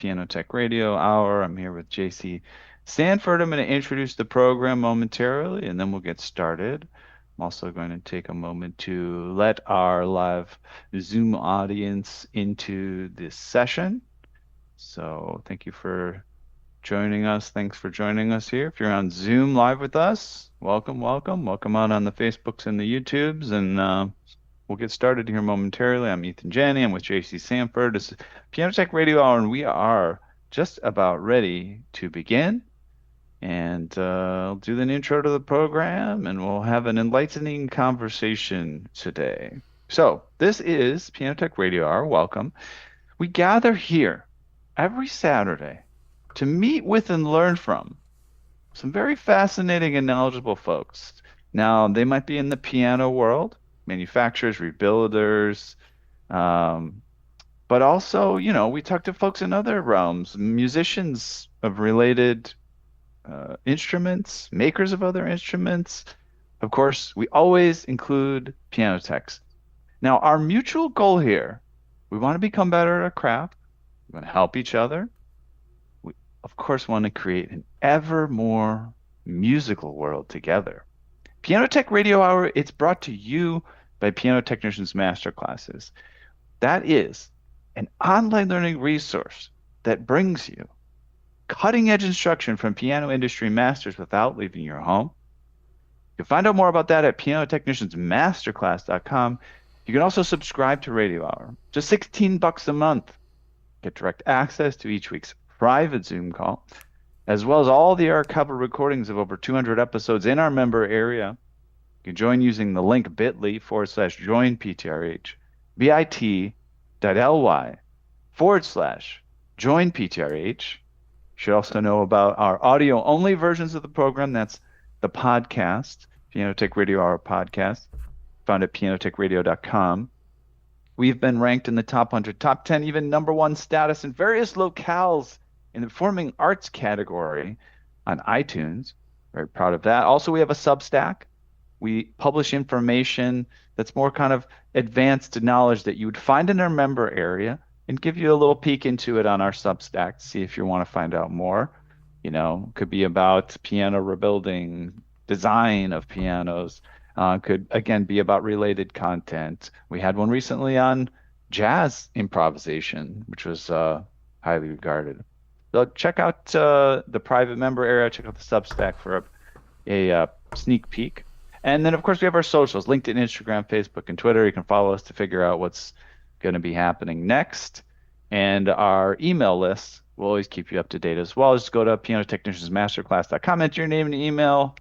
Piano Tech Radio Hour. I'm here with JC Sanford. I'm going to introduce the program momentarily and then we'll get started. I'm also going to take a moment to let our live Zoom audience into this session. So thank you for joining us. Thanks for joining us here. If you're on Zoom live with us, welcome, welcome. Welcome on the Facebooks and the YouTubes. And we'll get started here momentarily. I'm Ethan Janney. I'm with JC Sanford. This is Piano Tech Radio Hour, and we are just about ready to begin. And I'll do an intro to the program, and we'll have an enlightening conversation today. So this is Piano Tech Radio Hour. Welcome. We gather here every Saturday to meet with and learn from some very fascinating and knowledgeable folks. Now, they might be in the piano world, manufacturers, rebuilders, um, but also, we talk to folks in other realms, musicians of related instruments, makers of other instruments. Of course, we always include piano techs. Now, our mutual goal here, we want to become better at our craft. We want to help each other. We, of course, want to create an ever more musical world together. Piano Tech Radio Hour, it's brought to you by Piano Technicians Masterclasses. That is an online learning resource that brings you cutting edge instruction from piano industry masters without leaving your home. You can find out more about that at pianotechniciansmasterclass.com. You can also subscribe to Radio Hour, just 16 bucks a month. Get direct access to each week's private Zoom call, as well as all the archival recordings of over 200 episodes in our member area. You can join using the link bit.ly/join PTRH, bit.ly/join PTRH. You should also know about our audio-only versions of the program. That's the podcast, Piano Tech Radio Hour podcast, found at pianotechradio.com. We've been ranked in the top 100, top 10, even number one status in various locales in the performing arts category on iTunes. Very proud of that. Also, we have a Substack. We publish information that's more kind of advanced knowledge that you would find in our member area and give you a little peek into it on our Substack to see if you want to find out more. Could be about piano rebuilding, design of pianos, could again be about related content. We had one recently on jazz improvisation, which was highly regarded. So check out the private member area. Check out the Substack for a sneak peek. And then, of course, we have our socials, LinkedIn, Instagram, Facebook, and Twitter. You can follow us to figure out what's going to be happening next. And our email list will always keep you up to date as well. Just go to pianotechniciansmasterclass.com, enter your name and email,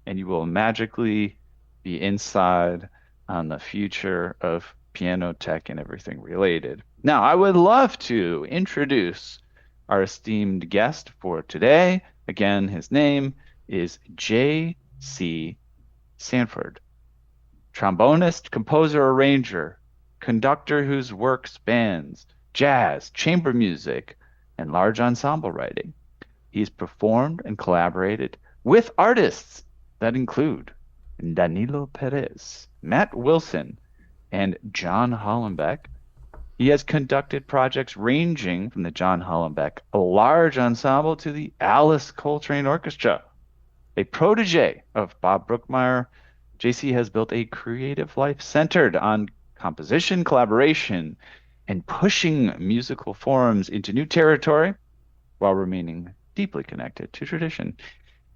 and you will magically be inside on the future of piano tech and everything related. Now, I would love to introduce our esteemed guest for today. Again, his name is J.C. Sanford, trombonist, composer, arranger, conductor whose work spans jazz, chamber music, and large ensemble writing. He's performed and collaborated with artists that include Danilo Pérez, Matt Wilson, and John Hollenbeck. He has conducted projects ranging from the John Hollenbeck Large Ensemble to the Alice Coltrane Orchestra. A protégé of Bob Brookmeyer, JC has built a creative life centered on composition, collaboration, and pushing musical forms into new territory while remaining deeply connected to tradition.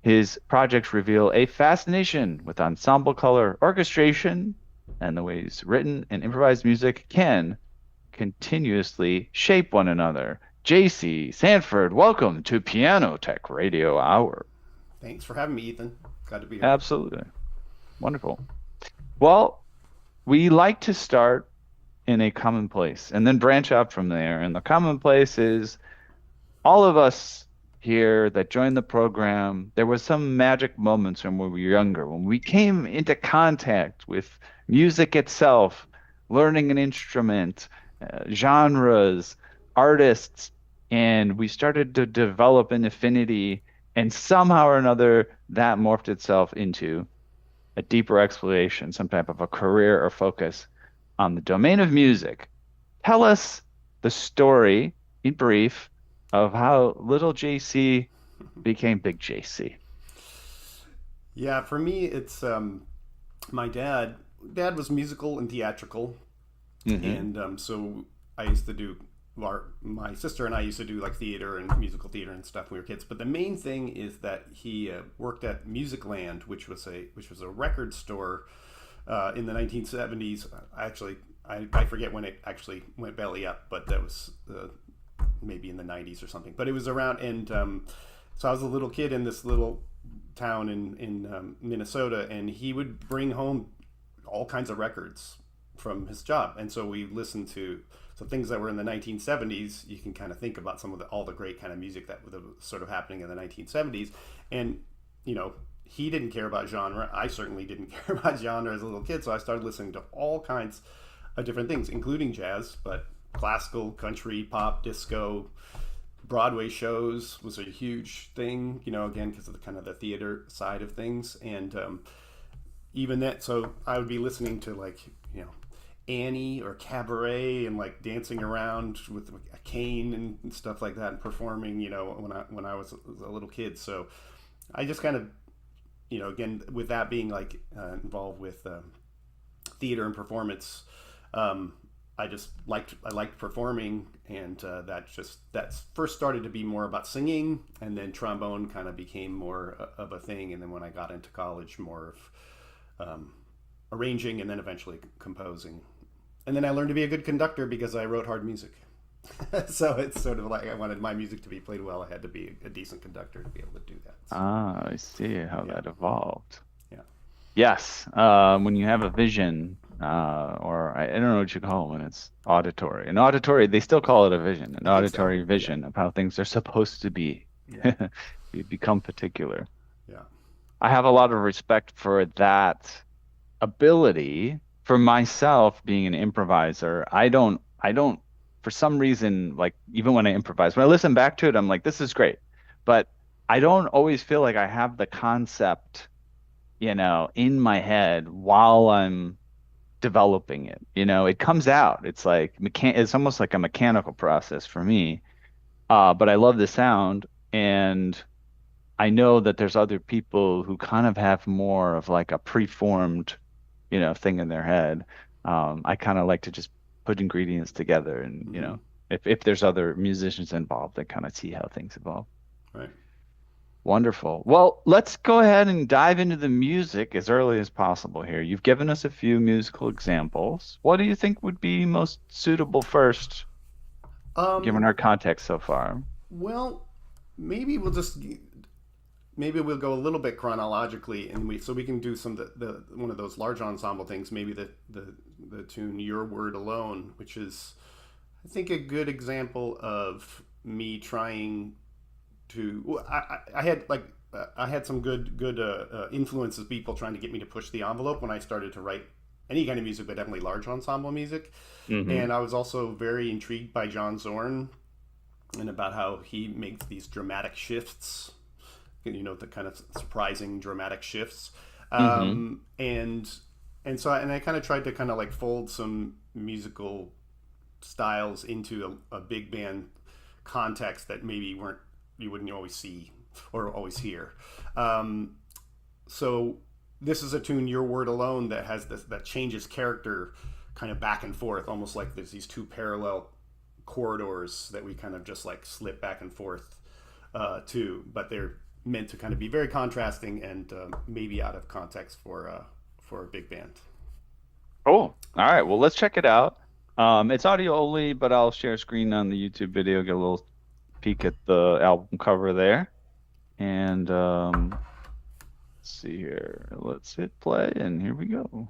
His projects reveal a fascination with ensemble color, orchestration, and the ways written and improvised music can continuously shape one another. JC Sanford, welcome to Piano Tech Radio Hour. Thanks for having me, Ethan. Glad to be here. Absolutely. Wonderful. Well, we like to start in a commonplace and then branch out from there. And the commonplace is all of us here that joined the program, there was some magic moments when we were younger, when we came into contact with music itself, learning an instrument, genres, artists, and we started to develop an affinity. And somehow or another, that morphed itself into a deeper exploration, some type of a career or focus on the domain of music. Tell us the story in brief of how little JC became big JC. Yeah, for me, it's my dad. Dad was musical and theatrical, Mm-hmm. and so I used to do. My sister and I used to do like theater and musical theater and stuff when we were kids. But the main thing is that he worked at Musicland, which was a record store in the 1970s. Actually, I forget when it actually went belly up, but that was maybe in the 90s or something. But it was around, and so I was a little kid in this little town in Minnesota, and he would bring home all kinds of records from his job, and so we listened to things that were in the 1970s. You can kind of think about some of all the great kind of music that was sort of happening in the 1970s, and you know he didn't care about genre. I certainly didn't care about genre as a little kid, so I started listening to all kinds of different things, including jazz, but classical, country, pop, disco. Broadway shows was a huge thing, again because of the kind of the theater side of things, and even that. So I would be listening to like Annie or Cabaret and like dancing around with a cane and stuff like that and performing, when I was a little kid. So I just kind of, again with that being like involved with theater and performance, I liked performing, and that first started to be more about singing, and then trombone kind of became more of a thing, and then when I got into college, more of arranging, and then eventually composing, and then I learned to be a good conductor because I wrote hard music. So it's sort of like I wanted my music to be played well. I had to be a decent conductor to be able to do that. So, Ah, I see how yeah, that evolved. yeah, Yes, when you have a vision, or I don't know what you call it when it's auditory. An auditory, they still call it a vision, an I think so. auditory Yeah, vision of how things are supposed to be. yeah, You become particular. yeah. I have a lot of respect for that ability. For myself being an improviser, I don't for some reason, like even when I improvise, when I listen back to it, I'm like, this is great. But I don't always feel like I have the concept, in my head while I'm developing it. It comes out. It's almost like a mechanical process for me. But I love the sound, and I know that there's other people who kind of have more of like a preformed, thing in their head. I kind of like to just put ingredients together, and Hmm. if there's other musicians involved, I kind of see how things evolve. Right. Wonderful. Well, let's go ahead and dive into the music as early as possible here. You've given us a few musical examples. What do you think would be most suitable first, given Um. our context so far? Well, maybe we'll go a little bit chronologically, and we can do some the one of those large ensemble things. Maybe the tune "Your Word Alone," which is I think a good example of me trying to. Well, I had some good influences, people trying to get me to push the envelope when I started to write any kind of music, but definitely large ensemble music. Hmm. And I was also very intrigued by John Zorn and about how he makes these dramatic shifts, the kind of surprising dramatic shifts. Hmm. And I kind of tried to kind of like fold some musical styles into a big band context that maybe weren't you wouldn't always see or always hear. Um, so this is a tune, "Your Word Alone," that has this that changes character kind of back and forth, almost like there's these two parallel corridors that we kind of just like slip back and forth to, but they're meant to kind of be very contrasting and maybe out of context for a big band. Cool. All right. Well, let's check it out. It's audio only, but I'll share screen on the YouTube video, get a little peek at the album cover there. And let's see here. Let's hit play, and here we go.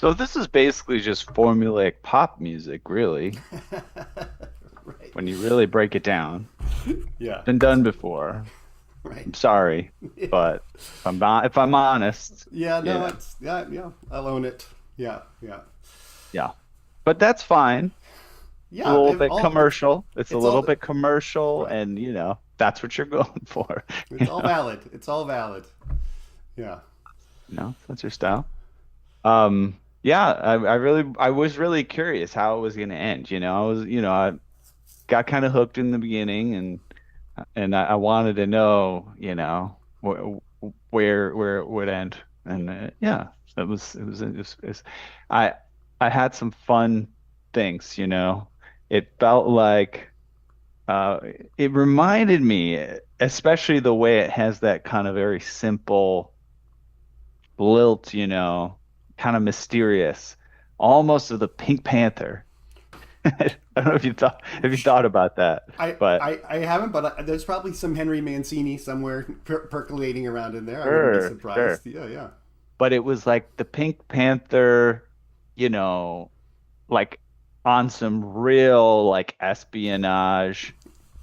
So this is basically just formulaic pop music, really, Right. when you really break it down. Yeah. Been done before. Right. I'm sorry, but if I'm honest, Yeah. you No, know, it's yeah. Yeah. I'll own it. Yeah. Yeah. yeah. But that's fine. It's a Yeah. little They've bit all. commercial. It's a It's little all bit commercial, right. and that's what you're going for. It's You all know, valid. It's all valid. Yeah. that's your style. Yeah, I was really curious how it was going to end. I got kind of hooked in the beginning, and I wanted to know, where it would end. And yeah, I I had some fun things. It felt like uh, it reminded me, especially the way it has that kind of very simple lilt, kind of mysterious, almost of the Pink Panther. I don't know if you thought about that, but I haven't, but there's probably some Henry Mancini somewhere percolating around in there. I wouldn't be sure, sure. surprised. Yeah, yeah. But it was like the Pink Panther, you know, like on some real like espionage,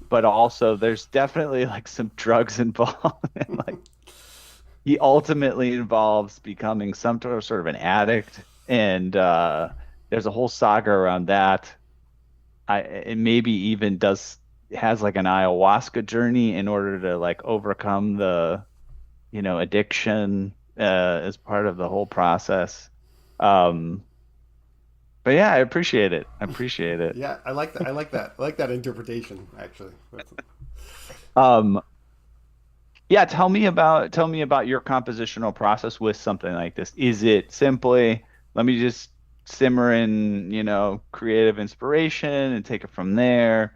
but also there's definitely like some drugs involved. And like he ultimately involves becoming some sort of an addict, and there's a whole saga around that. It maybe even has like an ayahuasca journey in order to like overcome the addiction as part of the whole process. Um, but yeah, I appreciate it. I appreciate it. Yeah, I like that. I like that. I like that interpretation. Actually, Um, yeah, tell me about your compositional process with something like this. Is it simply let me just simmer in, creative inspiration and take it from there?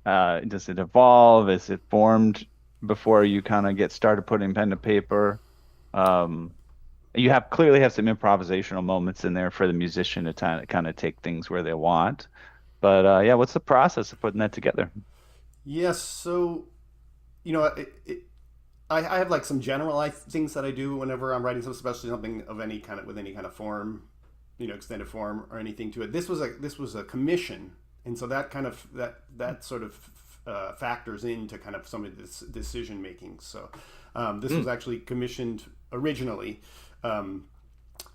Does it evolve? Is it formed before you kind of get started putting pen to paper? Um, you clearly have some improvisational moments in there for the musician to kind of take things where they want. But yeah, what's the process of putting that together? yes. So you know, I have like some generalized things that I do whenever I'm writing, some especially something of any kind of with any kind of form, extended form or anything to it. This was a commission, and so that kind of that sort of factors into kind of some of this decision making. So this was Mm, actually commissioned originally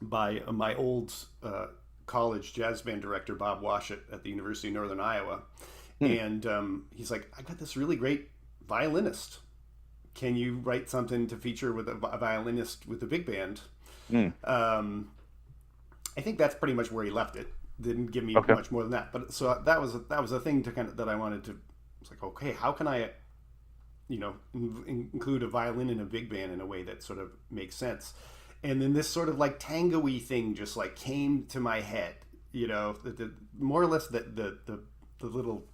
by my old college jazz band director Bob Washut at the University of Northern Iowa, mm, and he's like, "I got this really great violinist. Can you write something to feature with a violinist with a big band?" mm. Um, I think that's pretty much where he left it. Didn't give me Okay. much more than that. But so that was a thing to kind of that I wanted to. It's like, okay, how can I, include a violin in a big band in a way that sort of makes sense? And then this sort of like tango-y thing just like came to my head. More or less the little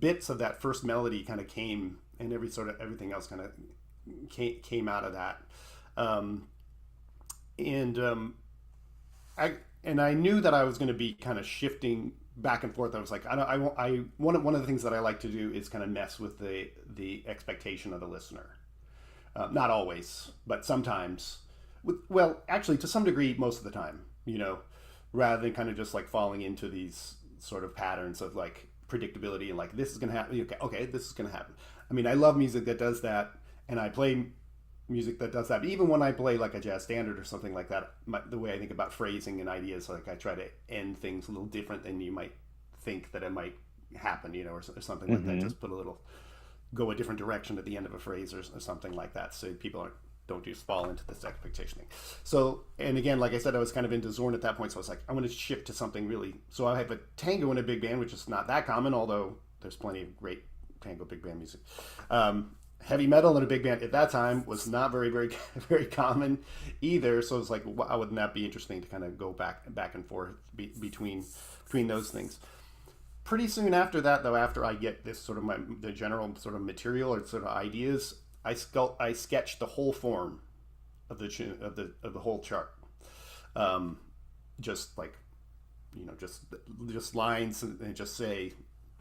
bits of that first melody kind of came, and everything else kind of came out of that. Um, and I knew that I was going to be kind of shifting back and forth. I was like, one of the things that I like to do is kind of mess with the expectation of the listener. Not always, but sometimes. Well, actually, to some degree, most of the time. Rather than kind of just like falling into these sort of patterns of like predictability and like this is going to happen. Okay, this is going to happen. I mean, I love music that does that, and I play music that does that. But even when I play like a jazz standard or something like that, the way I think about phrasing and ideas, like I try to end things a little different than you might think that it might happen, or something like that. Hmm. Just put a little, go a different direction at the end of a phrase or something like that, so people don't just fall into this expectation thing. So, and again, like I said, I was kind of into Zorn at that point, so I was like, I'm going to shift to something really. So I have a tango in a big band, which is not that common, although there's plenty of great tango big band music. Heavy metal in a big band at that time was not very, very, very common either. So it's like, why wouldn't that be interesting to kind of go back and forth between those things? Pretty soon after that, though, after I get this sort of the general sort of material or sort of ideas, I sketch the whole form of the whole chart. Um, just like, just lines and just say,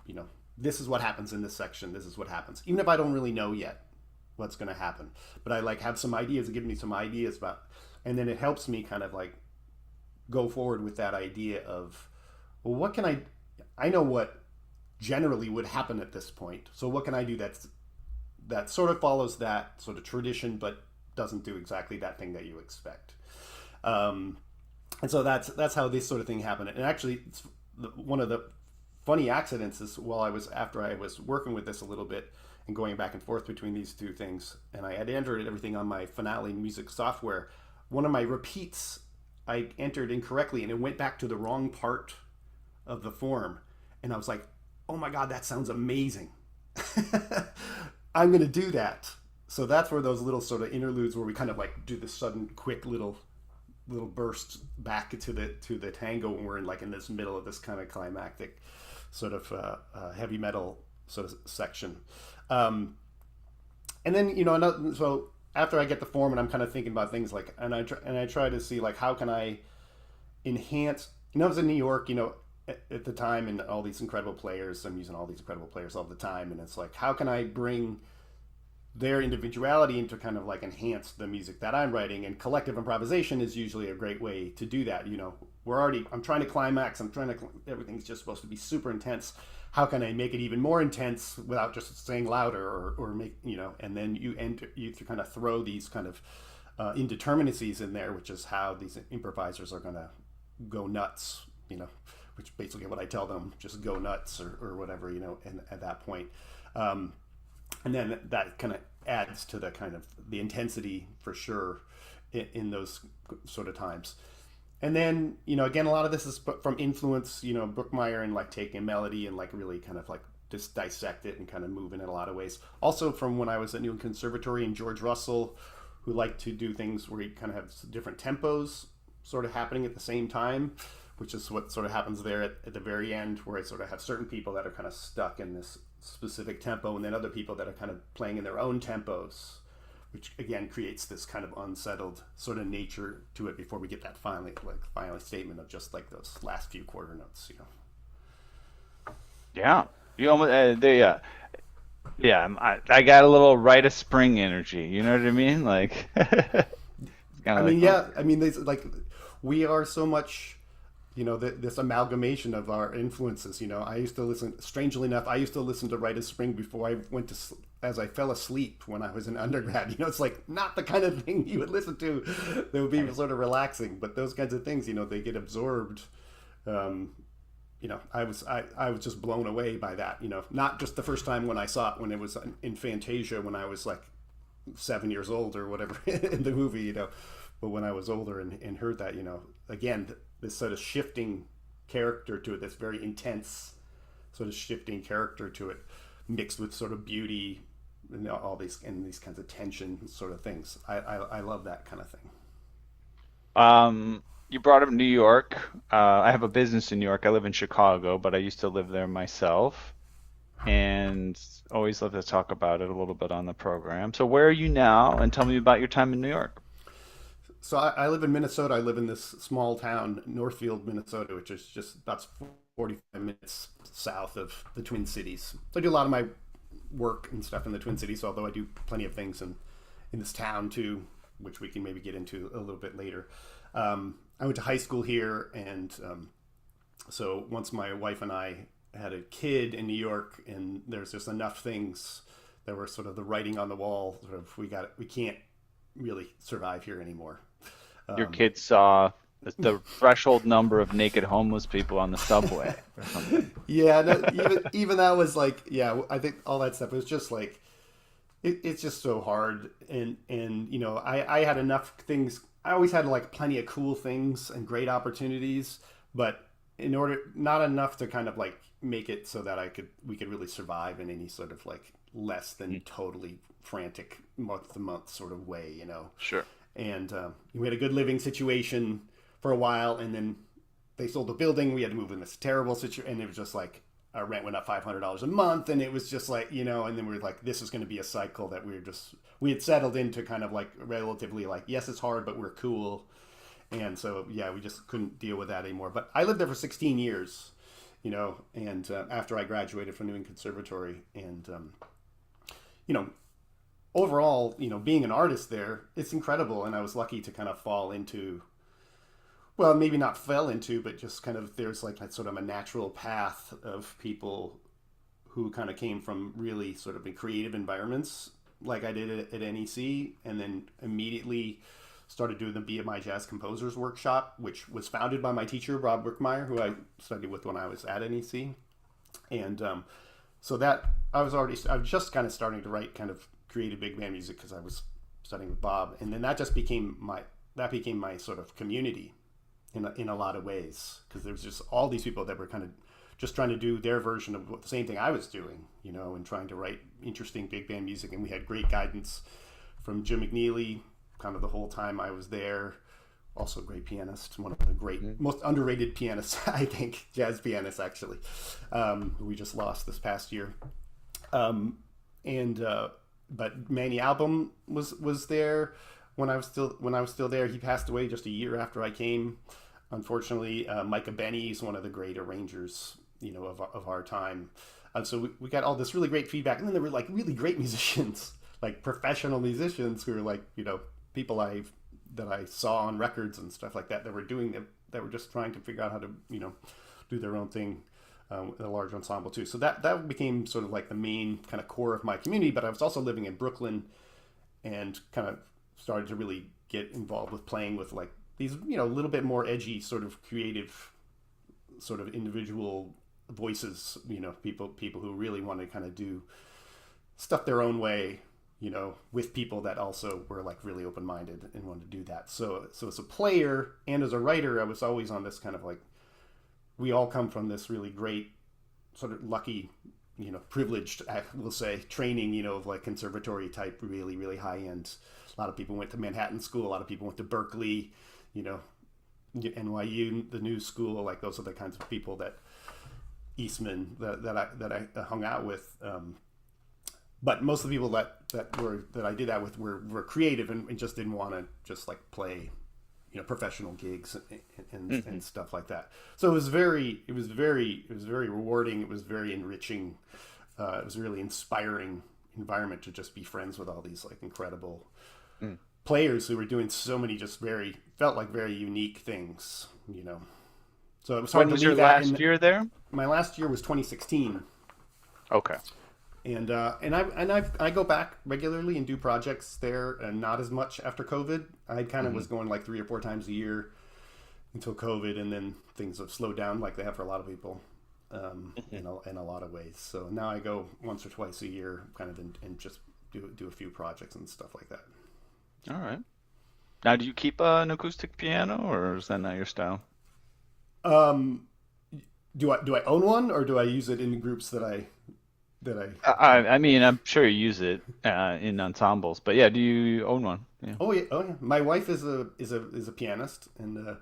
you know, this is what happens in this section. This is what happens, even if I don't really know yet what's going to happen. But I like have some ideas, give me some ideas about, and then it helps me kind of like go forward with that idea of, well, what can I know what generally would happen at this point. So what can I do that sort of follows that sort of tradition, but doesn't do exactly that thing that you expect. And so that's how this sort of thing happened. And actually, one of the funny accidents is after I was working with this a little bit and going back and forth between these two things, and I had entered everything on my Finale music software. One of my repeats I entered incorrectly, and it went back to the wrong part of the form, and I was like, "Oh my God, that sounds amazing! I'm going to do that." So that's where those little sort of interludes where we kind of like do this sudden, quick little bursts back to the tango when we're in this middle of this kind of climactic sort of heavy metal sort of section. And then so after I get the form and I'm kind of thinking about things like, and I try to see like how can I enhance. I was in New York, at the time, and all these incredible players. I'm using all these incredible players all the time, and it's like, how can I bring their individuality into kind of like enhance the music that I'm writing? And collective improvisation is usually a great way to do that. I'm trying to climax. Everything's just supposed to be super intense. How can I make it even more intense without just saying louder or make, and then you kind of throw these kind of indeterminacies in there, which is how these improvisers are going to go nuts, which basically what I tell them, just go nuts or whatever, and at that point. And then that kind of adds to the kind of the intensity for sure in those sort of times. And then, again, a lot of this is from influence, Brookmeyer, and like taking melody and like really kind of like just dissect it and kind of move in a lot of ways. Also from when I was at New England Conservatory, and George Russell, who liked to do things where he kind of have different tempos sort of happening at the same time, which is what sort of happens there at the very end, where I sort of have certain people that are kind of stuck in this specific tempo, and then other people that are kind of playing in their own tempos, which again creates this kind of unsettled sort of nature to it before we get that final statement of just like those last few quarter notes. Yeah. You almost yeah. I got a little rite of spring energy. You know what I mean? Like, it's kind I of mean, like, yeah, I mean, we are so much, this amalgamation of our influences. I used to listen, strangely enough, I used to listen to Rite of Spring before I went to, as I fell asleep when I was in undergrad. It's like not the kind of thing you would listen to that would be sort of relaxing, but those kinds of things, they get absorbed. I was just blown away by that, not just the first time when I saw it, when it was in Fantasia, when I was like 7 years old or whatever in the movie, but when I was older and heard that, again, this sort of shifting character to it, this very intense sort of shifting character to it, mixed with sort of beauty and all these kinds of tension sort of things. I love that kind of thing. you brought up New York. I have a business in New York. I live in Chicago, but I used to live there myself, and always love to talk about it a little bit on the program. So where are you now? And tell me about your time in New York. So I live in Minnesota. I live in this small town, Northfield, Minnesota, which is just about 45 minutes south of the Twin Cities. So I do a lot of my work and stuff in the Twin Cities, although I do plenty of things in this town too, which we can maybe get into a little bit later. I went to high school here, and so once my wife and I had a kid in New York, and there's just enough things that were sort of the writing on the wall. Sort of, we can't really survive here anymore. Your kids saw the threshold number of naked homeless people on the subway or something. Yeah, no, even that was like, yeah, I think all that stuff was just like, it's just so hard, and I had enough things. I always had like plenty of cool things and great opportunities, but not enough to kind of like make it so that we could really survive in any sort of like less than totally frantic month to month sort of way, Sure. And we had a good living situation for a while, and then they sold the building. We had to move in this terrible situation, and it was just like our rent went up $500 a month, and it was just like, and then we were like, this is going to be a cycle that we had settled into kind of like relatively like, yes, it's hard, but we're cool. And so, yeah, we just couldn't deal with that anymore. But I lived there for 16 years, and after I graduated from New England Conservatory, and, overall, being an artist there, it's incredible. And I was lucky to kind of fall into well, maybe not fell into, but just kind of there's like that sort of a natural path of people who kind of came from really sort of creative environments, like I did at NEC, and then immediately started doing the BMI Jazz Composers Workshop, which was founded by my teacher, Bob Brookmeyer, who I studied with when I was at NEC. And so that I was just kind of starting to write kind of creative big band music because I was studying with Bob. And then that just became my sort of community in a lot of ways, because there was just all these people that were kind of just trying to do their version of the same thing I was doing, and trying to write interesting big band music. And we had great guidance from Jim McNeely kind of the whole time I was there. Also a great pianist, one of the great, most underrated pianists, I think, jazz pianists actually, we just lost this past year. But Manny Album was there when I was still there. He passed away just a year after I came, unfortunately. Micah Benny is one of the great arrangers, of our time. So we got all this really great feedback, and then there were like really great musicians, like professional musicians who were like, people that I saw on records and stuff like that were just trying to figure out how to, do their own thing in a large ensemble too. So that became sort of like the main kind of core of my community. But I was also living in Brooklyn and kind of started to really get involved with playing with like these, a little bit more edgy sort of creative sort of individual voices, people who really want to kind of do stuff their own way, with people that also were like really open-minded and wanted to do that. So as a player and as a writer, I was always on this kind of like, we all come from this really great sort of lucky, privileged, we'll say, training, of like conservatory type, really, really high end. A lot of people went to Manhattan School. A lot of people went to Berkeley, NYU, the New School. Like those are the kinds of people that Eastman that I hung out with. But most of the people that I did that with were creative and just didn't want to just like play, professional gigs and stuff like that. So it was very rewarding. It was very enriching. It was a really inspiring environment to just be friends with all these like incredible players who were doing so many felt like very unique things, So it was hard When to was leave your that. last year there? My last year was 2016. Okay. And I go back regularly and do projects there, and not as much after COVID. I kind of was going like 3 or 4 times a year until COVID, and then things have slowed down like they have for a lot of people in a lot of ways. So now I go once or twice a year, kind of, and just do a few projects and stuff like that. All right. Now, do you keep an acoustic piano, or is that not your style? Do I own one, or do I use it in groups that I I mean, I'm sure you use it in ensembles, but yeah, do you own one? Yeah. Oh yeah, oh yeah. My wife is a pianist, and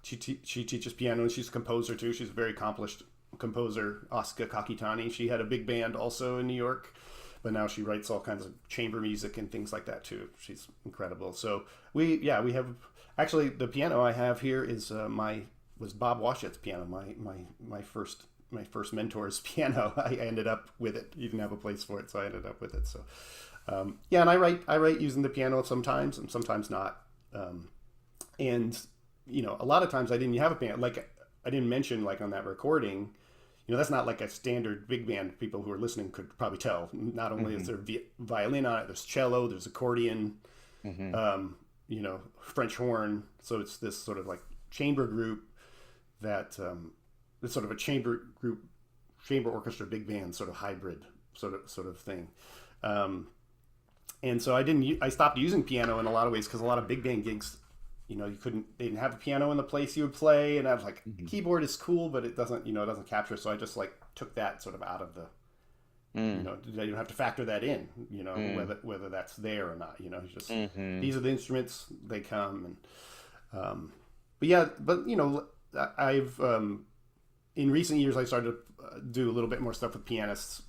she teaches piano, and she's a composer too. She's a very accomplished composer, Asuka Kakitani. She had a big band also in New York, but now she writes all kinds of chamber music and things like that too. She's incredible. So we have actually the piano I have here was Bob Washet's piano. My first mentor's piano. I ended up with it. He didn't have a place for it, so I ended up with it. So, and I write using the piano sometimes and sometimes not. And a lot of times I didn't have a piano. Like I didn't mention, like on that recording, that's not like a standard big band. People who are listening could probably tell. Not only is there violin on it, there's cello, there's accordion, French horn. So it's this sort of like chamber group that. It's sort of a chamber orchestra, big band, sort of hybrid sort of thing. And so I stopped using piano in a lot of ways because a lot of big band gigs, they didn't have a piano in the place you would play. And I was like, keyboard is cool, but it doesn't capture. So I just like took that sort of out of the, you don't have to factor that in, whether that's there or not, just, these are the instruments, they come. And, I've, in recent years, I started to do a little bit more stuff with pianists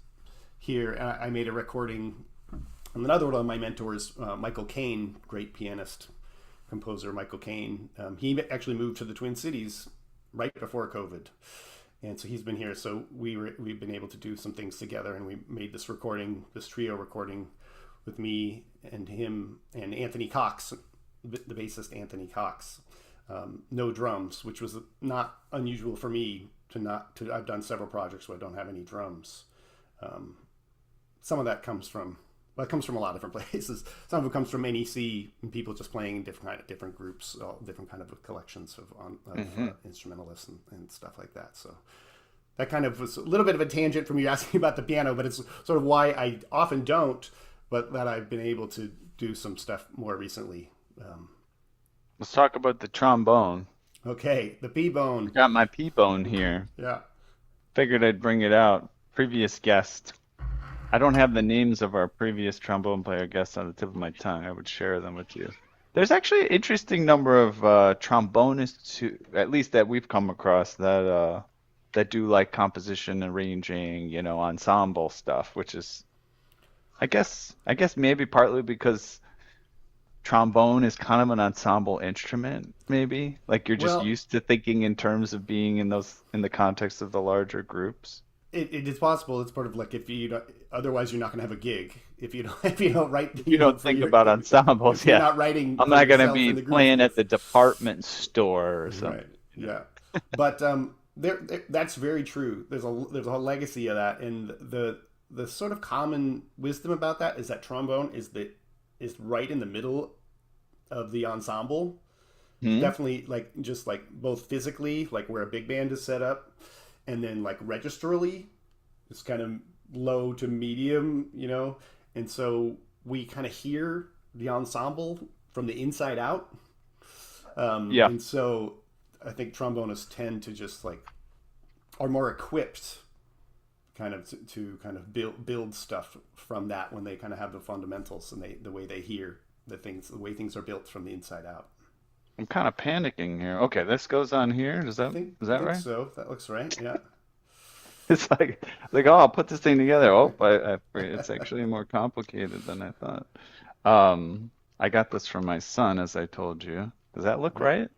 here. And I made a recording. And another one of my mentors, Michael Caine, great pianist, composer Michael Caine. He actually moved to the Twin Cities right before COVID. And so he's been here. So we've been able to do some things together. And we made this trio recording with me and him and Anthony Cox, the bassist Anthony Cox. no drums, which was not unusual for me to not to. I've done several projects where I don't have any drums. Um, some of that comes from well, it comes from a lot of different places. Some of it comes from NEC and people just playing in different groups, all different kind of collections of instrumentalists and stuff like that. So that kind of was a little bit of a tangent from you asking about the piano, but it's sort of why I often don't, but that I've been able to do some stuff more recently. Let's talk about the trombone. Okay, the P I bone. got my P-bone here. Yeah. Figured I'd bring it out. Previous guest. I don't have the names of our previous trombone player guests on the tip of my tongue. I would share them with you. There's actually an interesting number of trombonists who, at least that we've come across, that do like composition, arranging, ensemble stuff, which is, I guess maybe partly because trombone is kind of an ensemble instrument, maybe. Like you're just Well, used to thinking in terms of being in the context of the larger groups. it is possible. It's sort of like if you don't, otherwise you're not going to have a gig if you don't if you don't write You don't for think your about ensembles, if you're yeah. not writing I'm for not gonna yourself be and the group. playing at the department store or Right. something. Yeah. But that's very true. There's a whole legacy of that, and the sort of common wisdom about that is that trombone is right in the middle of the ensemble. Hmm? Definitely, like just like both physically, like where a big band is set up, and then like registrally, it's kind of low to medium, and so we kind of hear the ensemble from the inside out. Yeah. And so I think trombonists tend to just like are more equipped kind of to kind of build stuff from that when they kind of have the fundamentals and the way they hear the way things are built from the inside out. I'm kind of panicking here. Okay, this goes on here. Does I that think is I that think right? so. That looks right. Yeah. It's like oh, I'll put this thing together. Oh, it's actually more complicated than I thought. I got this from my son, as I told you. Does that look Yeah. right?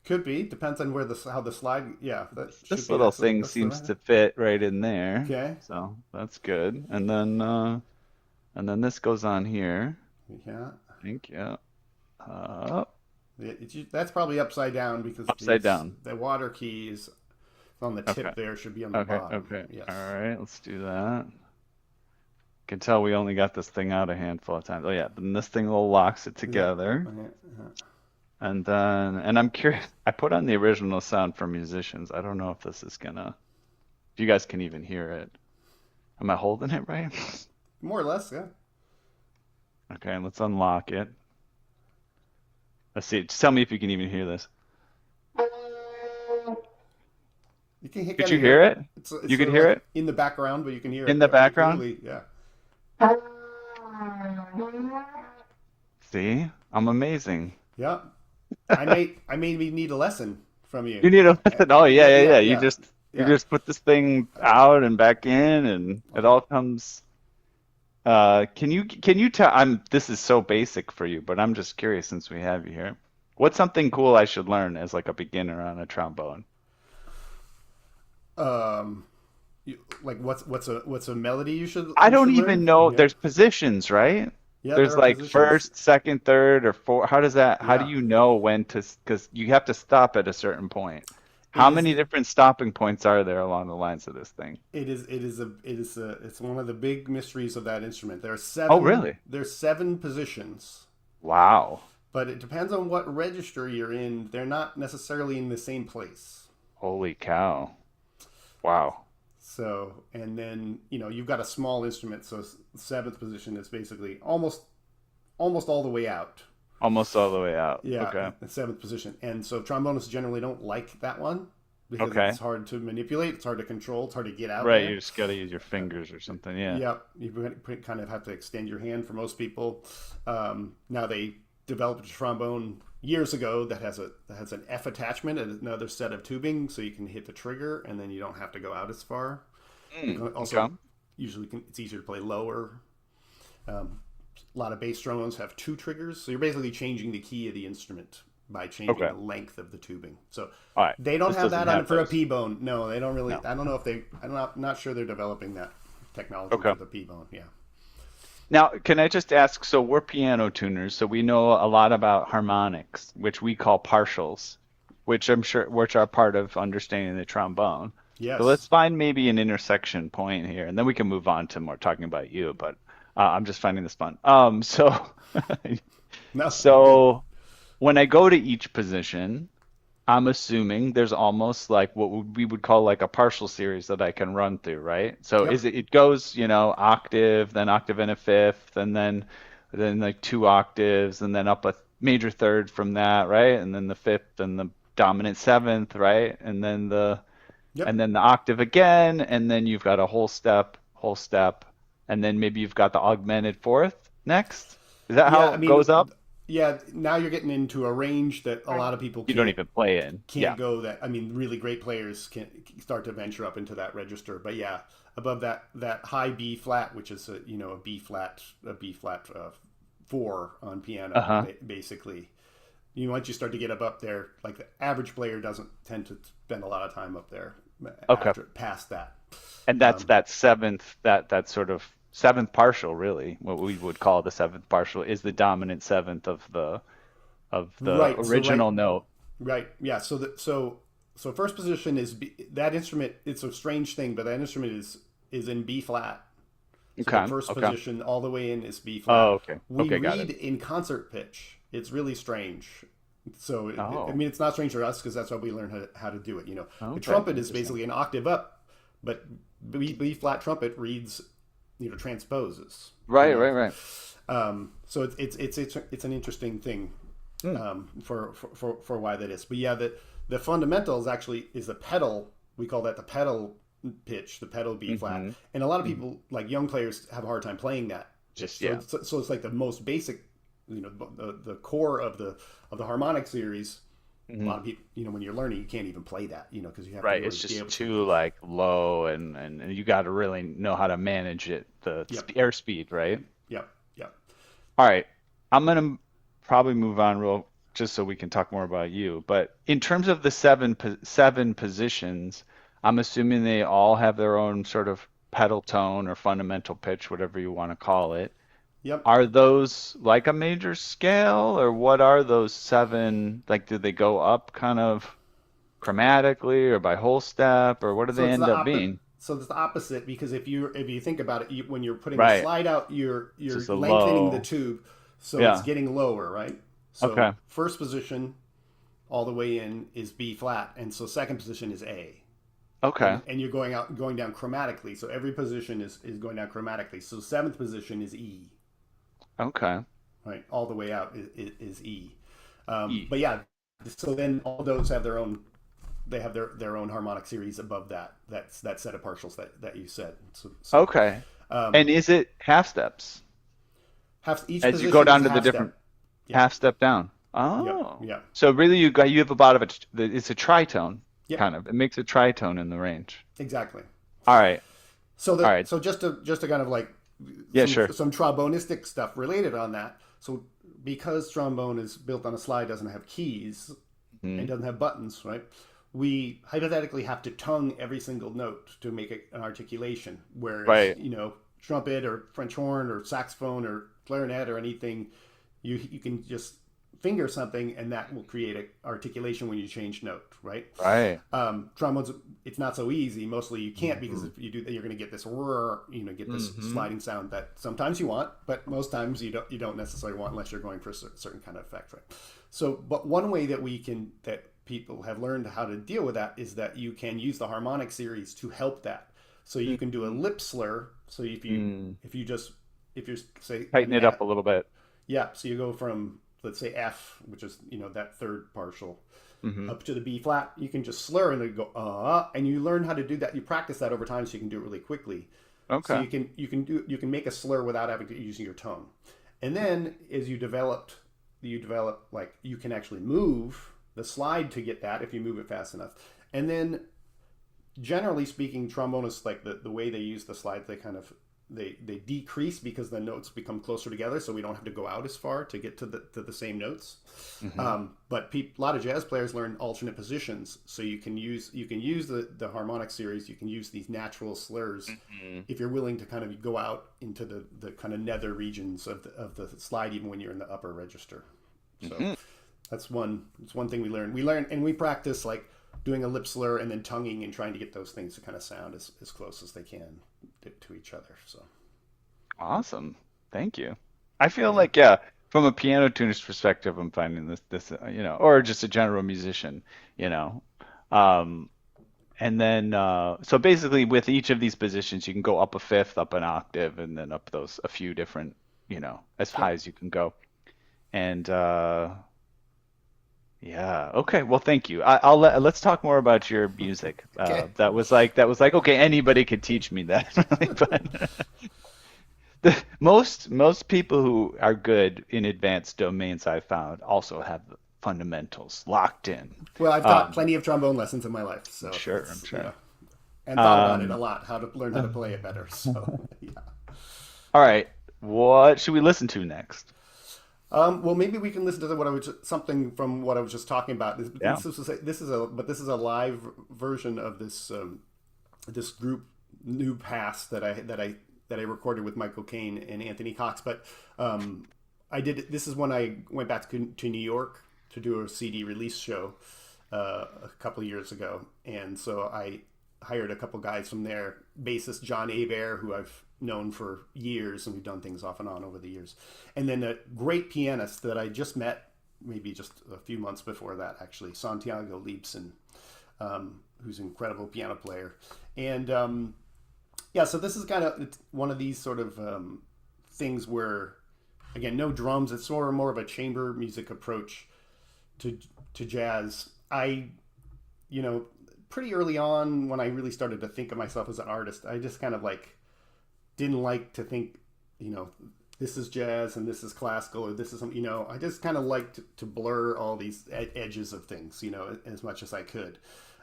Could be. Depends on where how the slide. Yeah, that should This be. little thing That's the seems right. to fit right in there, Okay. so that's good. And then this goes on here. Yeah. I think, yeah. Uh, That's probably upside down because Upside down. the water key is on the Okay. tip there. Should be on the Okay. bottom. Okay. All Yes. right. Let's do that. Can tell we only got this thing out a handful of times. Oh yeah, then this thing will locks it Yeah. together. Okay. And I'm curious. I put on the original sound for musicians. I don't know if this is gonna. If you guys can even hear it. Am I holding it right? More or less. Yeah. Okay. Let's unlock it. Let's see. Just tell me if you can even hear this. You can Could kind you of hear hear it. it? It's You sort could of hear like it in the background, but you can hear in it the pretty background? clearly. Yeah. See? I'm amazing. Yeah. I maybe need a lesson from you. You need a listen. Oh yeah, Yeah. yeah, Yeah. yeah. You Yeah. just you Yeah. just put this thing out and back in and it all comes can you tell this is so basic for you, but I'm just curious since we have you here. What's something cool I should learn as like a beginner on a trombone? Um. Like what's a melody I you don't should learn? even know Yeah. there's positions, right? Yeah. There There's are like positions. first, second, third, or four. How do Yeah. you know when to, because you have to stop at a certain point. It How is. many different stopping points are there along the lines of this thing? It's one of the big mysteries of that instrument. Oh, really? There's seven positions, Wow. but it depends on what register you're in. They're not necessarily in the same place. Holy cow. Wow. So, and then you've got a small instrument, so seventh position is basically almost all the way out. Almost all the way out. Yeah, Okay. the seventh position. And so trombonists generally don't like that one because Okay. it's hard to manipulate, it's hard to control, it's hard to get out Right. You there. just got to use your fingers or something. Yeah. Yep, you kind of have to extend your hand for most people. Now they developed a trombone years ago that has an F attachment and another set of tubing, so you can hit the trigger and then you don't have to go out as far. Okay. Also, usually it's easier to play lower. Um, a lot of bass trombones have two triggers, so you're basically changing the key of the instrument by changing Okay. the length of the tubing. So All right. they don't This have doesn't that on have for a those. P bone. No, they don't really. No. I don't know if they. I'm not sure they're developing that technology Okay. for the P bone. Yeah. Now, can I just ask, so we're piano tuners, so we know a lot about harmonics, which we call partials. which I'm sure which are part of understanding the trombone. So let's Yes. find maybe an intersection point here, and then we can move on to more talking about you. But I'm just finding this fun. No, good. So when I go to each position, I'm assuming there's almost like what we would call like a partial series that I can run through, right? So Yep. it goes, octave, then octave and a fifth, and then like two octaves, and then up a major third from that, right? And then the fifth and the dominant seventh, right? Yep. And then the octave again, and then you've got a whole step, and then maybe you've got the augmented fourth next. Is that Yeah, how I it goes mean, up? yeah, now you're getting into a range that a lot of people You don't can't even play in. can't Yeah. go that. I mean, really great players can start to venture up into that register. But yeah, above that high B flat, which is a B flat four on piano, Uh-huh. basically. Once you start to get up there, like the average player doesn't tend to spend a lot of time up there Okay. after past that. And that's Um, that seventh, that sort of seventh partial, really. What we would call the seventh partial is the dominant seventh of the right. So original note. right. Yeah. So first position is that instrument. It's a strange thing, but that instrument is in B flat. So the Okay. first Okay. position all the way in is B Oh, flat. okay. We Okay, got it. read in concert pitch. It's really strange. So I Oh, mean, it's not strange for us because that's why we learn how to do it. The okay. trumpet is Interesting. basically an octave up, but B flat trumpet reads, transposes. You Right, know, right, right. so it's an interesting thing Hmm. for why that is. But yeah, the fundamentals actually is the pedal. We call that the pedal pitch, the pedal B flat, Mm-hmm. and a lot of Hmm. people, like young players, have a hard time playing that pitch. Just So yeah. it's like the most basic, the core of the harmonic series. A Hmm. lot of people, when you're learning, you can't even play that, because you have to Right. really It's be just able to. too like low and you got to really know how to manage it, the Yep, airspeed, right? yep, yep, All right. I'm gonna probably move on real just so we can talk more about you. But in terms of the seven positions, I'm assuming they all have their own sort of pedal tone or fundamental pitch, whatever you want to call it. yep. Are those like a major scale, or what are those seven? Like, do they go up kind of chromatically or by whole step, or what do So they it's end the up opposite. being? So it's the opposite because if you think about it, when you're putting the Right. slide out, It's you're just a lengthening the low. tube, so it's Yeah. getting lower, right? So Okay. first position all the way in is B flat, and so second position is A, Okay. and you're going down chromatically. So every position is going down chromatically. So seventh position is E, Okay. right? All the way out is E. E. But yeah, so then all those have their own. They have their own harmonic series above that's that set of partials that you said. So Okay. um, And is it half steps each as you go position is down a to the half different step. Yeah, half step down? yep, Oh. yep, So really you have about of it. It's a tritone yep, kind of. It makes a tritone in the range. exactly. All right. So All the right. so just to kind of like Yeah, sure. some trombonistic stuff related on that. So because trombone is built on a slide, doesn't have keys and Hmm. doesn't have buttons, right? We hypothetically have to tongue every single note to make an articulation. Whereas, Right. trumpet or French horn or saxophone or clarinet or anything, you can just finger something and that will create an articulation when you change note, right? Right. Trombones, it's not so easy. Mostly you can't because Hmm. if you do that, you're going to get this whir, get this Hmm. sliding sound that sometimes you want, but most times you don't necessarily want unless you're going for a certain kind of effect, right? So, but one way that people have learned how to deal with that is that you can use the harmonic series to help that. So you can do a Hmm. lip slur. So Hmm. if you're say Tighten an it up a little bit. yeah, so you go from, let's say, F, which is that third partial, Hmm. up to the B flat. You can just slur and then go and you learn how to do that. You practice that over time, so you can do it really quickly. So Okay. you can make a slur without having to using your tongue. And then as you develop, like, you can actually move the slide to get that if you move it fast enough. And then generally speaking, trombonists, like the way they use the slides, they kind of they decrease because the notes become closer together, so we don't have to go out as far to get to the same notes. Hmm. But a lot of jazz players learn alternate positions, so you can use the harmonic series. You can use these natural slurs Hmm. if you're willing to kind of go out into the kind of nether regions of the slide, even when you're in the upper register. So Hmm. It's one thing we learn. We learn and we practice like doing a lip slur and then tonguing and trying to get those things to kind of sound as close as they can to each other. So Awesome. Thank you. I feel yeah. like, yeah, from a piano tuner's perspective, I'm finding this, or just a general musician, you know. Um, and then, so basically with each of these positions, you can go up a fifth, up an octave, and then up those a few different, as high Yep. as you can go. And yeah, okay. Well, thank you. Let's talk more about your music. Okay. That was like, okay, anybody could teach me that, really, but most people who are good in advanced domains I've found also have the fundamentals locked in. Well, I've got Um, plenty of trombone lessons in my life, I'm so sure, I'm it's sure. and thought about it a Um, lot, how to learn how to play it better. So yeah. all right, what should we listen to next? Well, maybe we can listen to something from what I was just talking about. Yeah. This is a live version of this group New Pass that I recorded with Michael Caine and Anthony Cox. But I did. This is when I went back to New York to do a CD release show a couple of years ago, and so I hired a couple guys from there. Bassist John Abair, who I've known for years, and we've done things off and on over the years, and then a great pianist that I just met maybe just a few months before that, actually, Santiago Liebsen, who's an incredible piano player, and yeah, so this is kind of one of these sort of things where, again, no drums. It's sort of more of a chamber music approach to jazz. You know, pretty early on when I really started to think of myself as an artist, I just kind of like didn't like to think, this is jazz and this is classical or this is some, I just kind of liked to blur all these edges of things, as much as I could.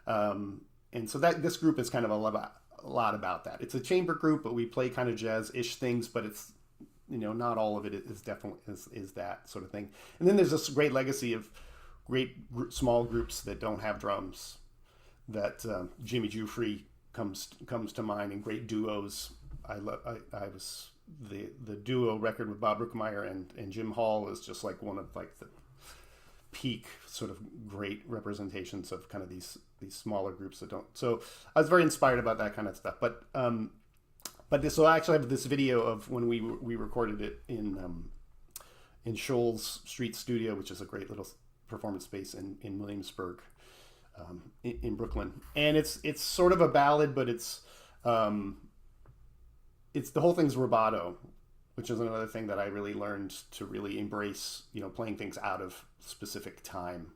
And so that this group is kind of a lot about that. It's a chamber group, but we play kind of jazz-ish things, but it's, not all of it is definitely is that sort of thing. And then there's this great legacy of small groups that don't have drums. That Jimmy Giuffre comes to mind, and great duos. I was the duo record with Bob Brookmeyer and Jim Hall was just like one of like the peak sort of great representations of kind of these smaller groups that don't. So I was very inspired about that kind of stuff. So I actually have this video of when we recorded it in Shoals Street Studio, which is a great little performance space in Williamsburg, in Brooklyn. And it's sort of a ballad, but it's the whole thing's rubato, which is another thing that I really learned to really embrace, playing things out of specific time,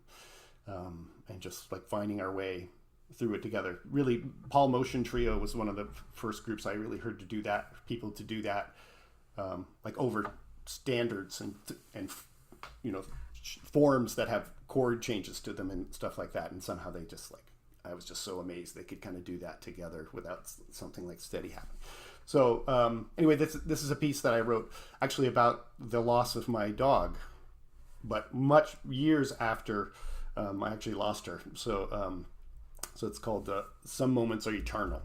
and just like finding our way through it together. Really, Paul Motion Trio was one of the first groups I really heard people to do that, like over standards and forms that have chord changes to them and stuff like that. And somehow they just like, I was just so amazed they could kind of do that together without something like steady happening. So anyway, this is a piece that I wrote actually about the loss of my dog, but much years after I actually lost her. So it's called "Some Moments Are Eternal."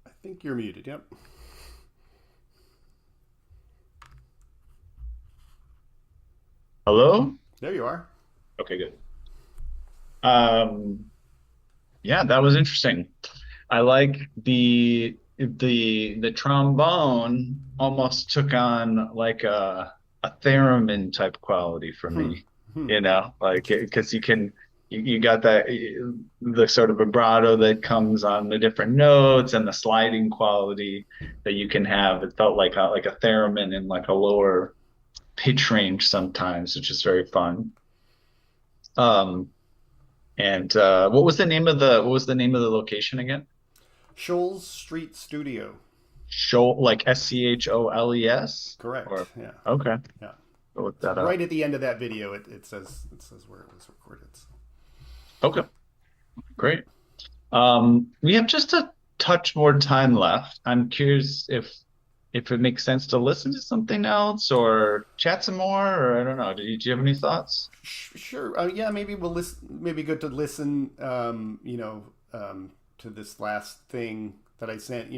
I think you're muted. Yep. Hello? There you are. Okay, good. Um, yeah, that was interesting. I like the trombone almost took on like a theremin type quality for Hmm. me, Hmm. like because you got that the sort of vibrato that comes on the different notes and the sliding quality that you can have. It felt like a theremin in like a lower pitch range sometimes, which is very fun. Um, And what was the name of the location again? Shoals Street Studio. Shoal like Scholes Correct. or Yeah. okay, Yeah. I'll look It's that right up. at the end of that video. It says where it was recorded. Okay, great. We have just a touch more time left. I'm curious if it makes sense to listen to something else or chat some more, or I don't know. Do you have any thoughts? Sure. Yeah. Maybe we'll listen. Maybe good to listen. To this last thing that I sent.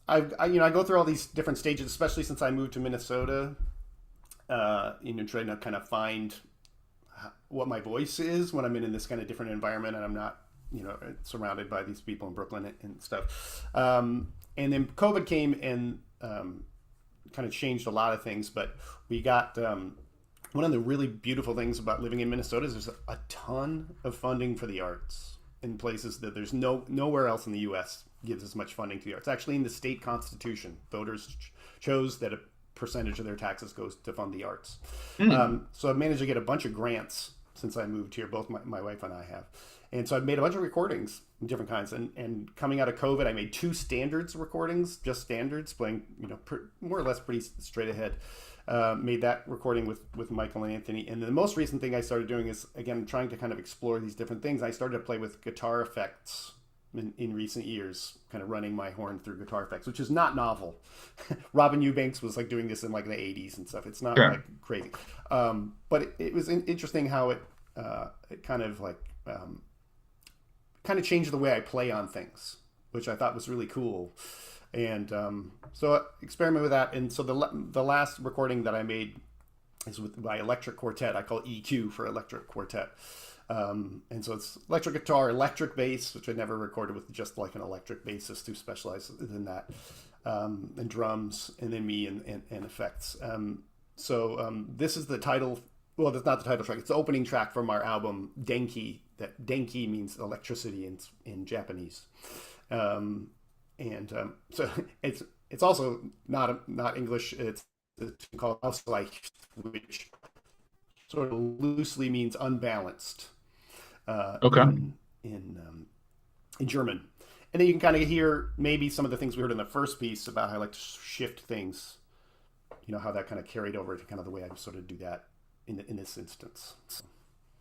I go through all these different stages, especially since I moved to Minnesota. Trying to kind of find what my voice is when I'm in this kind of different environment and I'm not, surrounded by these people in Brooklyn and stuff. And then COVID came and kind of changed a lot of things, but we got one of the really beautiful things about living in Minnesota is there's a ton of funding for the arts in places that there's nowhere else in the U.S. gives as much funding to the arts. Actually, in the state constitution, voters chose that a percentage of their taxes goes to fund the arts. Hmm. So I managed to get a bunch of grants since I moved here. Both my wife and I have. And so I've made a bunch of recordings, different kinds. And coming out of COVID, I made 2 standards recordings, just standards, playing, more or less pretty straight ahead. Made that recording with Michael and Anthony. And the most recent thing I started doing is, again, trying to kind of explore these different things. I started to play with guitar effects in recent years, kind of running my horn through guitar effects, which is not novel. Robin Eubanks was like doing this in like the 80s and stuff. It's not like crazy. But it was interesting how it kind of like, kind of changed the way I play on things, which I thought was really cool. And so I experimented with that. And so the last recording that I made is with my electric quartet. I call it EQ for electric quartet. And so it's electric guitar, electric bass, which I never recorded with just like an electric bassist who specializes in that, and drums, and then me and effects. So this is the title. Well, that's not the title track. It's the opening track from our album Denki. That Denki means electricity in Japanese, so it's also not English. It's called Ausgleich, which sort of loosely means unbalanced. In German, and then you can kind of hear maybe some of the things we heard in the first piece about how I like to shift things. How that kind of carried over to kind of the way I sort of do that in this instance.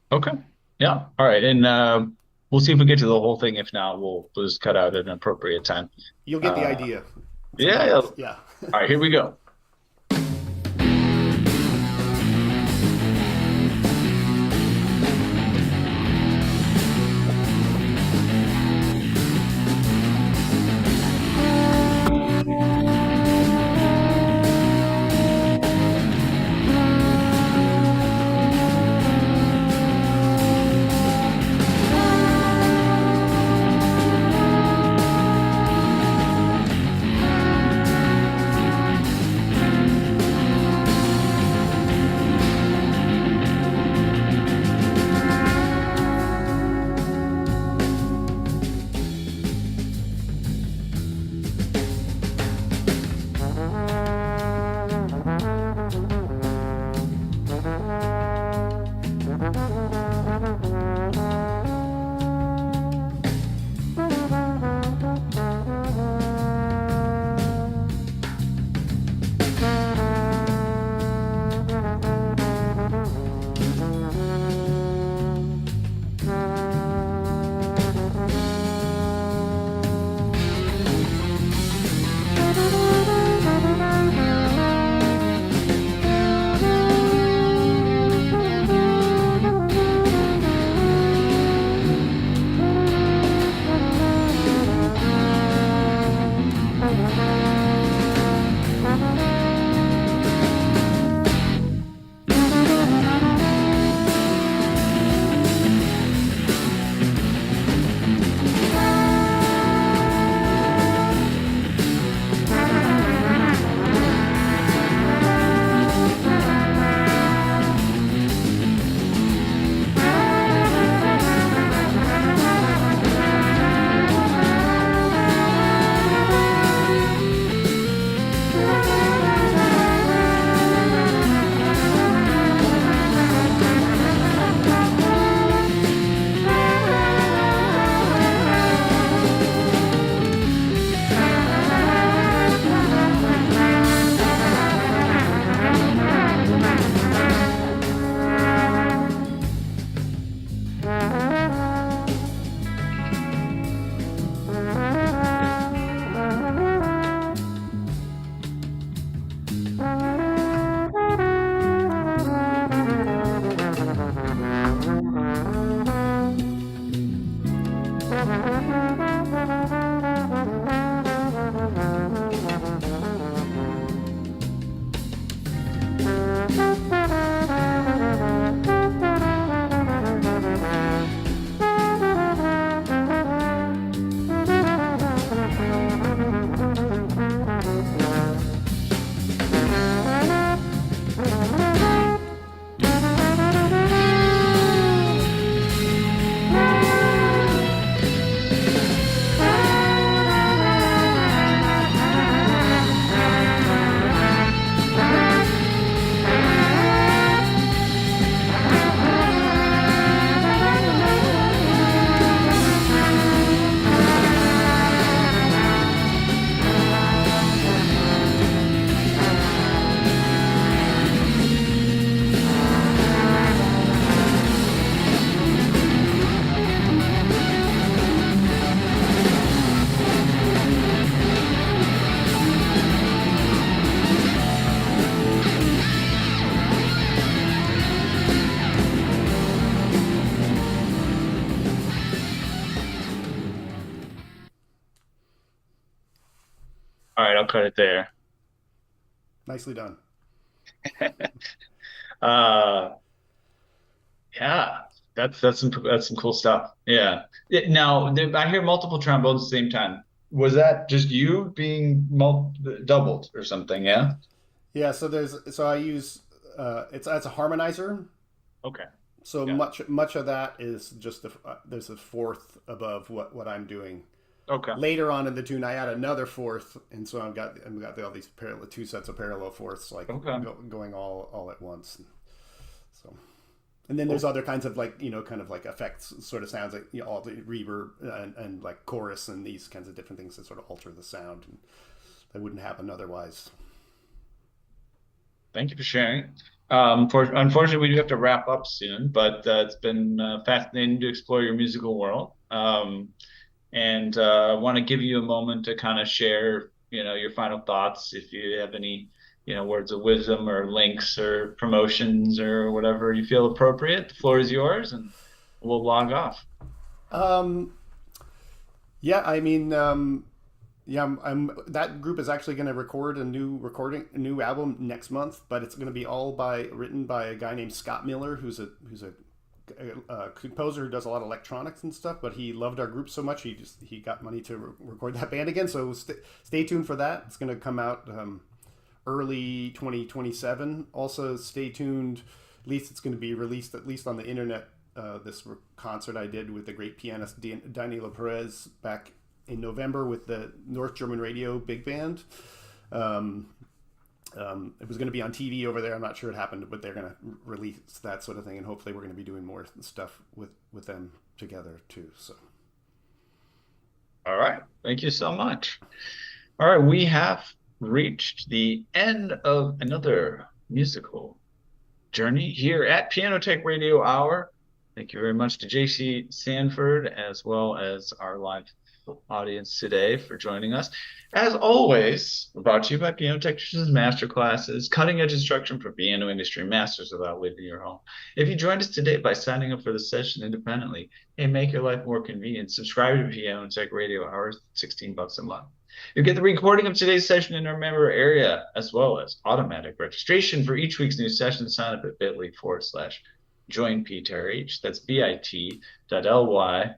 Okay. Yeah. All right. And we'll see if we get to the whole thing. If not, we'll just cut out at an appropriate time. You'll get the idea. Yeah. Yeah. All right. Here we go. All right, I'll cut it there. Nicely done. Uh, yeah, that's some cool stuff. Yeah. Now, I hear multiple trombones at the same time. Was that just you being doubled or something? Yeah. Yeah, so I use it's a harmonizer. Okay. So Yeah. much of that is just there's a fourth above what I'm doing. Okay. Later on in the tune, I add another fourth, and so I've got all these two sets of parallel fourths like Okay. going all at once. So, and then Cool. there's other kinds of like kind of like effects, sort of sounds like all the reverb and like chorus and these kinds of different things that sort of alter the sound, and that wouldn't happen otherwise. Thank you for sharing. Unfortunately, we do have to wrap up soon, but it's been fascinating to explore your musical world. And I want to give you a moment to kind of share, your final thoughts. If you have any, words of wisdom or links or promotions or whatever you feel appropriate, the floor is yours, and we'll log off. Um, yeah, I mean, yeah, that group is actually going to record a new album next month, but it's going to be all written by a guy named Scott Miller, who's a composer who does a lot of electronics and stuff. But he loved our group so much, he got money to record that band again. So stay tuned for that. It's going to come out early 2027. Also, stay tuned. At least it's going to be released at least on the internet. This concert I did with the great pianist Danilo Pérez back in November with the North German Radio Big Band. It was going to be on TV over there. I'm not sure it happened, but they're going to release that sort of thing, and hopefully we're going to be doing more stuff with them together too. So, All right. Thank you so much. All right. We have reached the end of another musical journey here at Piano Tech Radio Hour. Thank you very much to JC Sanford as well as our live audience today for joining us. As always, we're brought to you by Piano Technicians Masterclasses, cutting edge instruction for piano industry masters without leaving your home. If you joined us today by signing up for the session independently and make your life more convenient, subscribe to Piano Tech Radio Hours, $16 a month. You'll get the recording of today's session in our member area, as well as automatic registration for each week's new session. Sign up at bit.ly/join PTRH. That's bit.ly/join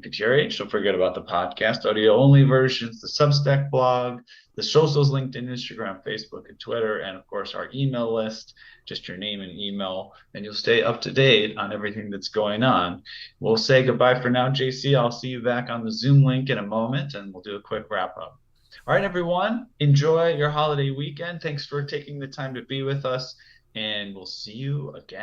PTRH. Don't forget about the podcast, audio only versions, the Substack blog, the socials, LinkedIn, Instagram, Facebook, and Twitter, and of course our email list. Just your name and email, and you'll stay up to date on everything that's going on. We'll say goodbye for now, JC. I'll see you back on the Zoom link in a moment, and we'll do a quick wrap up. All right, everyone, enjoy your holiday weekend. Thanks for taking the time to be with us, and we'll see you again.